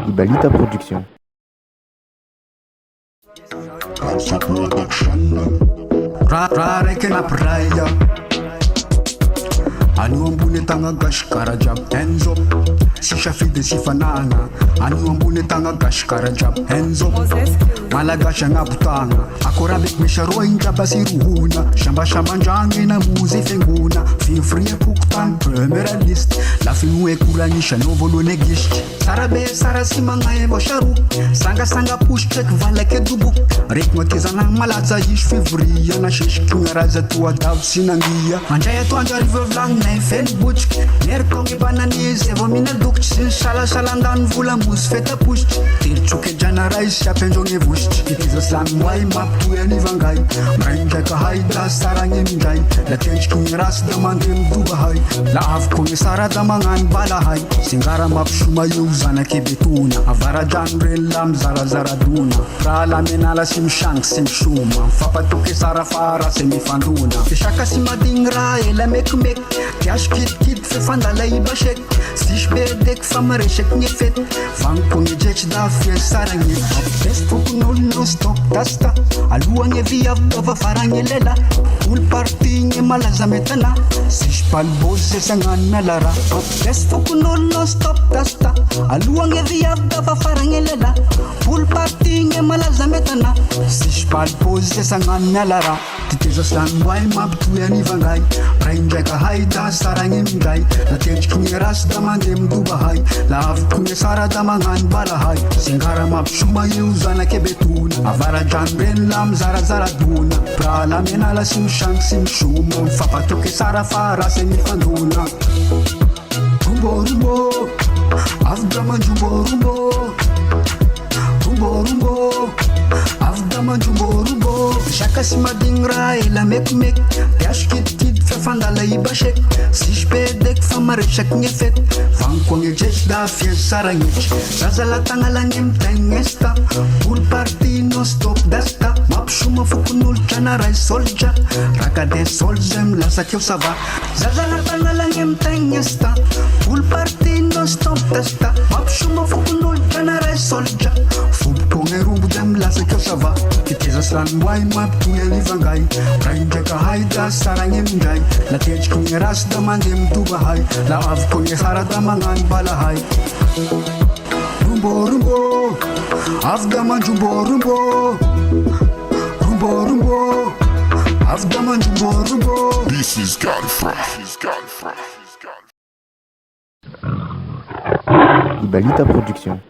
Ibalita Production. Rara que na praia Anu ambune tanga gashkara jab hands up Sisha fide sifanana Anu ambune tanga gashkara jab hands up Malagasha na putanga Akorabek misharo inja basiruhuna Shamba shamba njange na muzi fenguna Feel free puktan premier list La finue kulanisha no volo negisht Sarabe sarasima ngaye bosharu Sanga sanga push check valeke dubuk Ritmo kizana malaza ish fevria Na shish kungaraza tua dav sinangia Anjaya tu anja river vlang na fen butch Nerkongi bananiz evo mina dukch Sin shala shalandan vula mus feta push Til chuke jahnaray shapenjonge vush It is a slam why map to any vangai Mrainja ka haida Tsara Gne Mindray La tench kungiras damandem dubahai La av kungi sara damangan balahai Singara map shuma yuzana ke betuna Avara janre lam zara zara duna Prala menala sim shank sim shuma Fapatuke sara fara semifanduna Fishaka simadingra ela mek mek Tiash kit fe fandala ibashek Stish bedek famare shek nyefet Van kungi jech da fe Tsara Gne Best fukunol no stop tasta Alua nye via bava faranye lela Ul parti nye malaza metana Sish pal boze sangana lara Best fukunol no stop tasta Alua nye via bava faranye lela Ul parti nye malaza metana Sish pal boze sangana lara Titeza slan wai map tuya ni vangai Brainja ka haida Tsara Gne Mindray La tench kunye ras damandem dubahai La av kunye sara damangan balahai Singara map shuma yuzana ke betuna Avara janben lam zara zara duna Prala menala sim shank sim shuma Fapatuke sara fara semifanduna Rumbo rumbo Avdama jumbo rumbo Rumbo rumbo Avdama jumbo rumbo Shaka simadingra ela mek mek Tiash kit fe fandala ibashek Sish bedek famare shek nyefet Van konge jech da fie Tsara Gne Zazala tangala nyem tengesta Pul parti no stop dasta Map shuma fukunul jahnaray soldier Raka de solzem lasa kyo sava Zazala tangala nyem tengesta Pul parti no stop dasta Map shuma fukunul jahnaray soldier Fub konge rubdem lasa kyo sava Titeza slan wai map tuya ni vangai Brainja ka haida Tsara Gne Mindray La tench kunye ras damandem dubahai La av kunye sara damangan balahai Rumbo rumbo Avdama jumbo rumbo Rumbo rumbo Avdama jumbo rumbo This is Calfra. Ibalita Production.